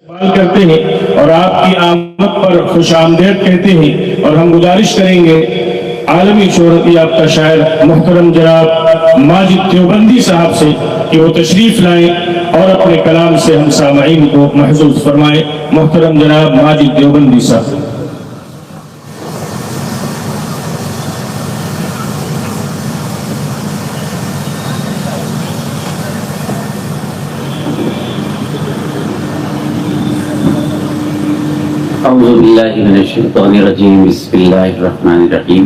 استقبال کرتے ہیں اور آپ کی آمد پر خوش آمدید کہتے ہیں، اور ہم گزارش کریں گے عالمی شہرت یافتہ شاعر محترم جناب ماجد دیوبندی صاحب سے کہ وہ تشریف لائیں اور اپنے کلام سے ہم سامعین کو محظوظ فرمائیں۔ محترم جناب ماجد دیوبندی صاحب۔ اعوذ باللہ من الشیطان الرجیم، بسم اللہ الرحمن الرحیم۔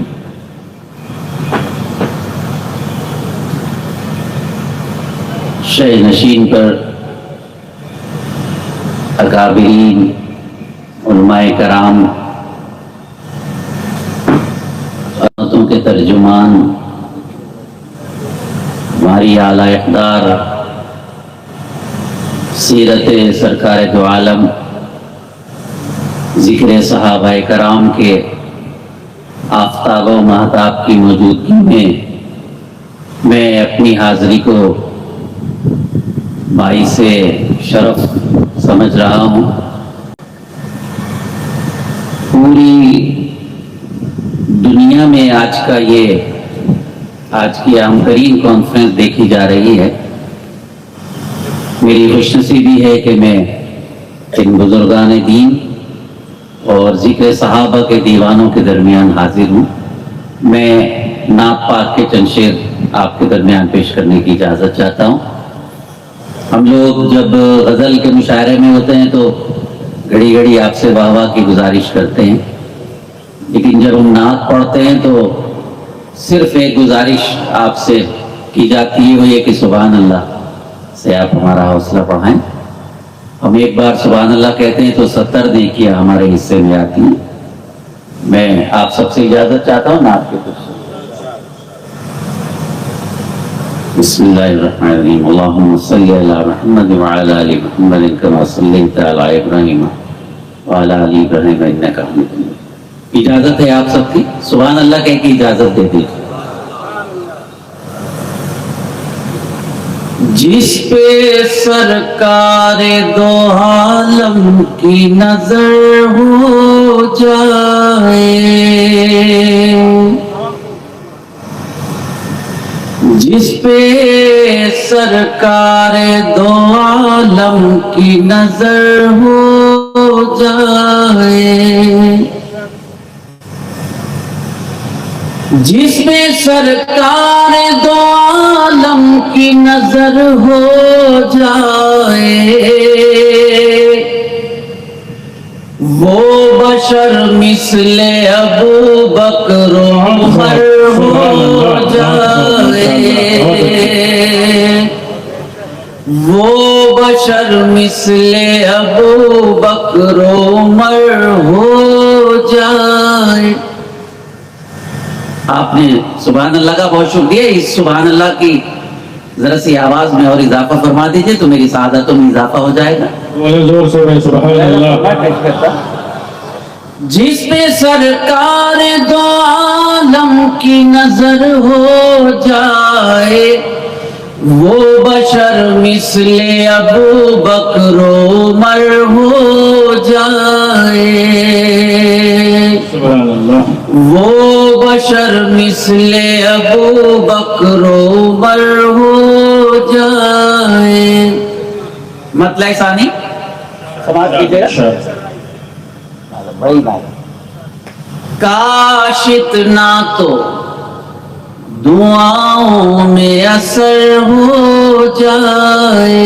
شہ نشین پر اکابرین علماء کرام، آیتوں کے ترجمان، ہماری اعلیٰ اقدار سیرت سرکار دو عالم ذکر صحابہ کرام کے آفتاب و مہتاب کی موجودگی میں اپنی حاضری کو باعث شرف سمجھ رہا ہوں۔ پوری دنیا میں آج کی اہم ترین کانفرنس دیکھی جا رہی ہے۔ میری خوش نصیبی ہے کہ میں ان بزرگان دین اور ذکر صحابہ کے دیوانوں کے درمیان حاضر ہوں۔ میں نعت پاک کے چند شعر آپ کے درمیان پیش کرنے کی اجازت چاہتا ہوں۔ ہم لوگ جب غزل کے مشاعرے میں ہوتے ہیں تو گھڑی گھڑی آپ سے واہ واہ کی گزارش کرتے ہیں، لیکن جب ہم نعت پڑھتے ہیں تو صرف ایک گزارش آپ سے کی جاتی ہے، وہ یہ کہ سبحان اللہ سے آپ ہمارا حوصلہ بڑھائیں۔ ہم ایک بار سبحان اللہ کہتے ہیں تو 70 نیکیاں ہمارے حصے میں آتی ہیں۔ میں آپ سب سے اجازت چاہتا ہوں نعت کے کچھ۔ بسم اللہ الرحمن الرحیم، اللہم صلی علی محمد وعلی آل محمد کما صلیت علی ابراہیم وعلی آل ابراہیم انک حمید مجید۔ اجازت ہے آپ سب کی، سبحان اللہ کہہ کے اجازت دے دیجیے۔ جس پہ سرکار دو عالم کی نظر ہو جائے، جس پہ سرکار دو عالم کی نظر ہو جائے، جس پہ سرکار دو عالم کی نظر ہو جائے، وہ بشر مثل ابو بکر و عمر ہو جائے، وہ بشر مثل ابو بکر و عمر ہو جائے۔ آپ نے سبحان اللہ کا بہت شکریہ۔ اس سبحان اللہ کی ذرا سی آواز میں اور اضافہ فرما دیجئے تو میری سعادتوں میں اضافہ ہو جائے گا۔ زور سے میں سبحان اللہ۔ جس پہ سرکار دو عالم کی نظر ہو جائے، وہ بشر مثل ابو بکر و عمر ہو جائے، سبحان اللہ۔ وہ بشر مثل ابو بکر و عمر ہو جائے۔ مطلع ثانی سماعت کیجئے گا۔ بڑی بات، کاش اتنا تو دعاؤں میں اثر ہو جائے۔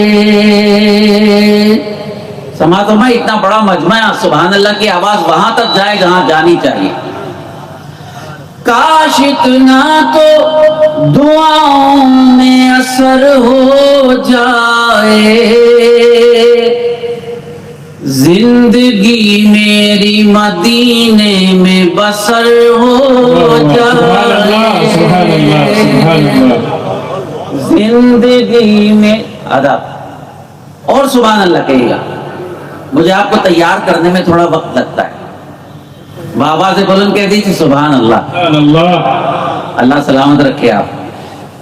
سماعت میں اتنا بڑا مجمع ہے، سبحان اللہ کی آواز وہاں تک جائے جہاں جانی چاہیے۔ کاش اتنا تو دعاؤں میں اثر ہو جائے، زندگی میری مدینے میں بسر ہو جائے، زندگی میں آداب اور سبحان اللہ کہے گا۔ مجھے آپ کو تیار کرنے میں تھوڑا وقت لگتا ہے، بابا سے بلند کہہ دیجیے سبحان اللہ۔ سبحان اللہ۔ اللہ سلامت رکھے آپ۔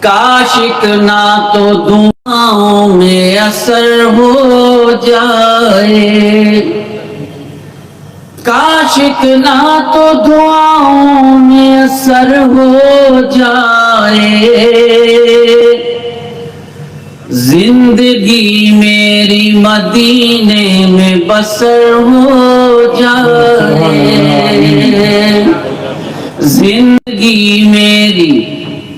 کاش اتنا تو دعاؤں میں اثر ہو جائے، کاش اتنا تو دعاؤں میں اثر ہو جائے، زندگی میری مدینے میں بسر ہو جائے، زندگی میری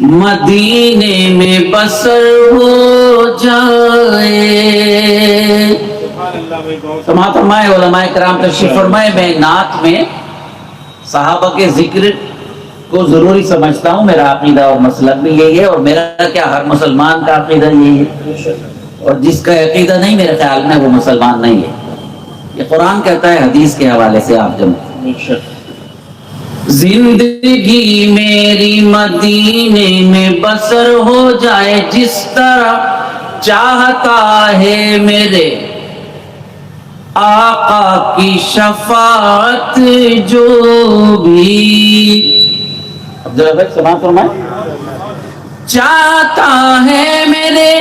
مدینے میں بسر ہو جائے۔ سماعت فرمائے، علماء کرام تشریف فرمائے۔ میں نعت میں صحابہ کے ذکر کو ضروری سمجھتا ہوں، میرا عقیدہ اور مسلک بھی یہی ہے، اور میرا کیا ہر مسلمان کا عقیدہ یہی ہے، اور جس کا عقیدہ نہیں میرے خیال میں وہ مسلمان نہیں ہے۔ یہ قرآن کہتا ہے، حدیث کے حوالے سے آپ جمع، زندگی میری مدینے میں بسر ہو جائے، جس طرح چاہتا ہے میرے آقا کی شفاعت جو بھی، عبداللہ بھائی سماعت فرمائے، چاہتا ہے میرے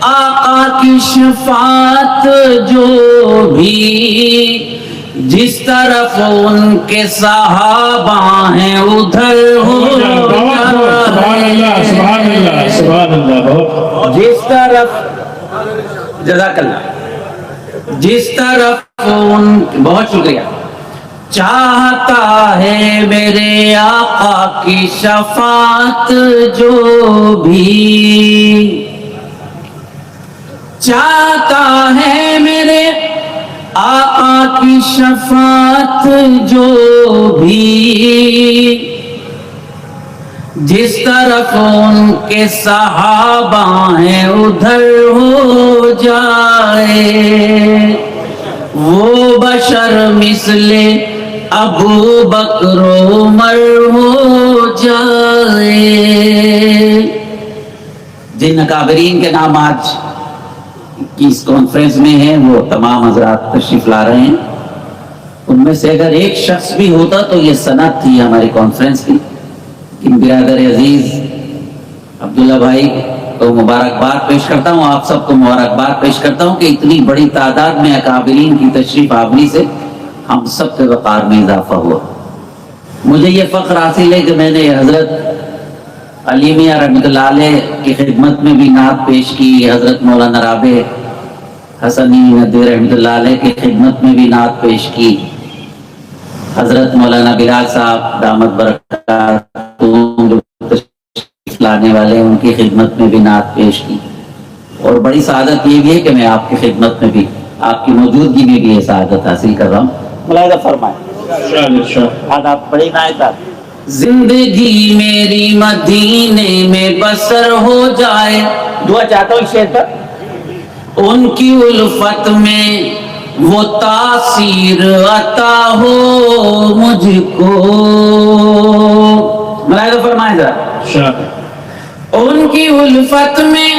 آقا کی شفاعت جو بھی، جس طرف ان کے صحابہ ہیں ادھر ہو جائے، جس طرف، جزاک اللہ، جس طرف ان، بہت شکریہ، چاہتا ہے میرے آقا کی شفاعت جو بھی، چاہتا ہے میرے آقا کی شفاعت جو بھی، جس طرف ان کے صحابہ ہیں ادھر ہو جائے، وہ بشر مثل ابو بکر و عمر ہو جائے۔ جن اکابرین کے نام آج کی اس کانفرنس میں ہیں وہ تمام حضرات تشریف لا رہے ہیں، ان میں سے اگر ایک شخص بھی ہوتا تو یہ سند تھی ہماری کانفرنس کی۔ کہ برادر عزیز عبداللہ بھائی کو مبارکباد پیش کرتا ہوں، آپ سب کو مبارکباد پیش کرتا ہوں کہ اتنی بڑی تعداد میں اکابرین کی تشریف آوری سے ہم سب کے وقار میں اضافہ ہوا۔ مجھے یہ فخر حاصل ہے کہ میں نے حضرت علی میاں رحمۃ اللہ علیہ کی خدمت میں بھی نعت پیش کی، حضرت مولانا رابع حسنی ندوی رحمۃ اللہ علیہ کی خدمت میں بھی نعت پیش کی، حضرت مولانا بلال صاحب دامت برکاتہم جو تشریف لانے والے ان کی خدمت میں بھی نعت پیش کی، اور بڑی سعادت یہ بھی ہے کہ میں آپ کی خدمت میں بھی، آپ کی موجودگی میں بھی یہ سعادت حاصل کر رہا ہوں۔ ملاحظہ فرمائیں، آپ بڑی نعت، زندگی میری مدینے میں بسر ہو جائے، دعا چاہتا ہوں اس شعر پر، ان کی الفت میں وہ تاثیر عطا ہو مجھ کو، ملاحظہ فرمائیں ذرا، ان کی الفت میں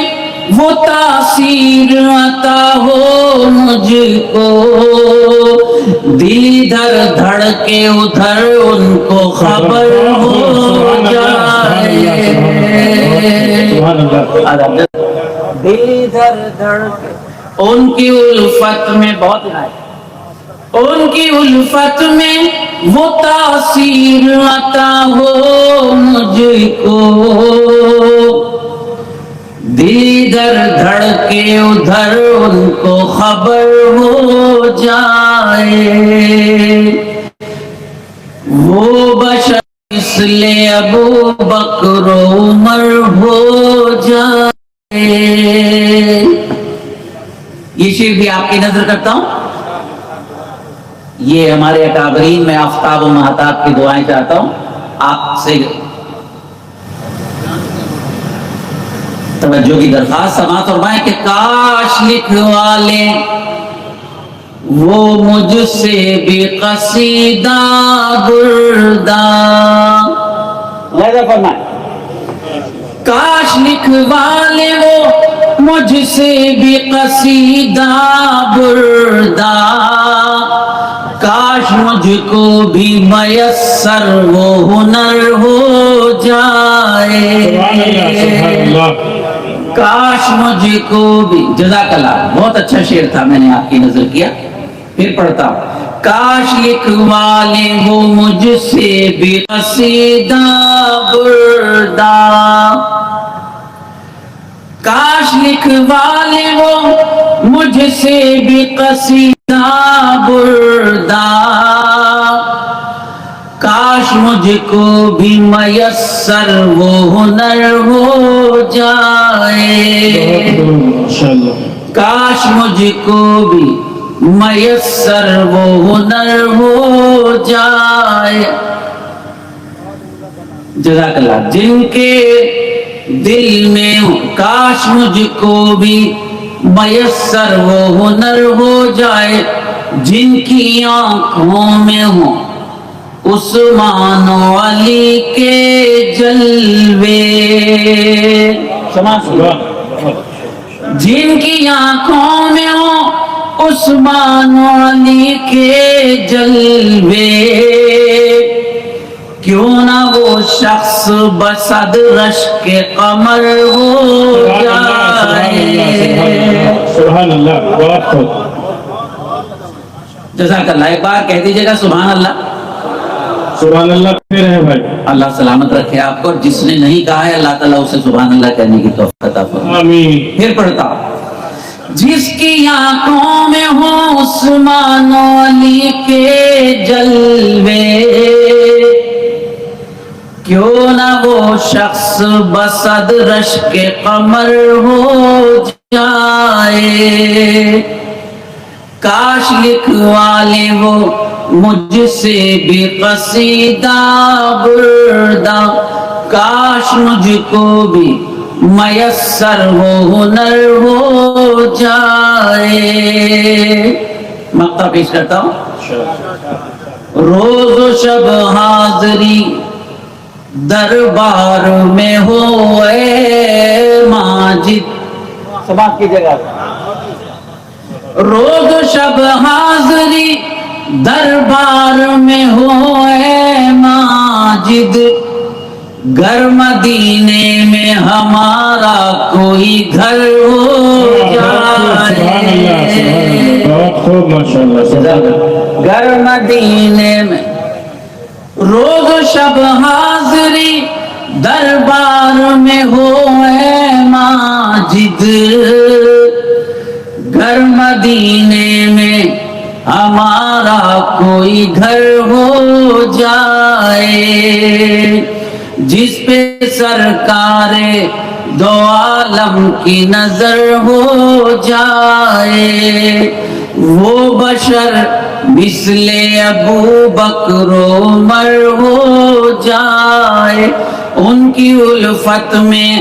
وہ تاثیر عطا ہو مجھ کو، دل ادھر دھڑکے ادھر ان کو خبر ہو جائے، دل ادھر دھڑکے، ان کی الفت میں، بہت عنایت، ان کی الفت میں وہ تاثیر عطا ہو مجھ کو، دل ادھر دھڑکے ادھر ان کو خبر ہو جائے، وہ بشر مثل ابو بکر و عمر ہو جائے۔ یہ شعر بھی آپ کی نظر کرتا ہوں، یہ ہمارے اکابرین میں آفتاب و مہتاب کی دعائیں چاہتا ہوں، آپ سے توجہ کی درخواست، سماعت فرمائیں کہ کاش لکھوا لیں وہ مجھ سے بھی قصیدہ بردہ، فرمائیں کاش لکھوا لیں وہ مجھ سے بھی قصیدہ بردہ، کاش مجھ مجھ کو بھی میسر وہ ہنر ہو جائے، سبحان اللہ سبحان اللہ. کاش مجھ کو بھی. جزاک اللہ، بہت اچھا شعر تھا، میں نے آپ کی نظر کیا. پھر پڑھتا ہوں. کاش لکھوا لے وہ مجھ سے بھی قصیدہ بردہ، کاش لکھوا لے وہ مجھ سے بھی قصیدہ بردہ، کاش مجھ کو بھی میسر وہ ہنر ہو جائے، ماشاءاللہ. کاش مجھ کو بھی میسر وہ ہنر ہو جائے. جزاک اللہ. جن کے دل میں ہو، کاش مجھ کو بھی میسر وہ ہنر ہو جائے، جن کی آنکھوں میں ہو عثمان و علی کے جلوے، جن کی آنکھوں میں ہو عثمان و علی کے جلوے، کیوں نہ وہ شخص بصد رشک قمر ہو جائے. سبحان اللہ. بہت خوب. جزاک اللہ. ایک بار کہہ دیجیے گا سبحان اللہ. سبحان اللہ پھر ہے بھائی. اللہ سلامت رکھے آپ کو. جس نے نہیں کہا ہے اللہ تعالیٰ اسے سبحان اللہ کہنے کی توفیق عطا فرمائے. آمین. پھر پڑھتا ہوں. جس کی آنکھوں میں ہو عثمان و علی کے جلوے، کیوں نہ وہ شخص بصد رشک قمر ہو جائے، کاش لکھوا لے وہ مجھ سے بھی قصیدہ بردہ، کاش مجھ کو بھی میسر وہ ہنر ہو جائے. مقطع پیش کرتا ہوں. روز و شب حاضری دربار میں ہو اے ماجد، سماعت کیجیے گا. روز و شب حاضری دربار میں ہو اے ماجد، گر مدینے میں ہمارا کوئی گھر ہو جائے، بہت خوب ماشاءاللہ. گر مدینے میں روز و شب حاضری دربار میں ہو اے ماجد، گر مدینے میں ہمارا کوئی گھر ہو جائے، جس پہ سرکار دو عالم کی نظر ہو جائے، وہ بشر مثل ابو بکر و عمر ہو جائے، ان کی الفت میں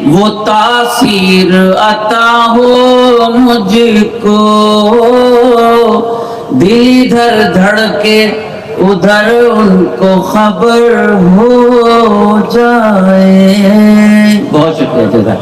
وہ تاثیر عطا ہو مجھ کو، دل ادھر دھڑکے ادھر ان کو خبر ہو جائے. بہت شکریہ.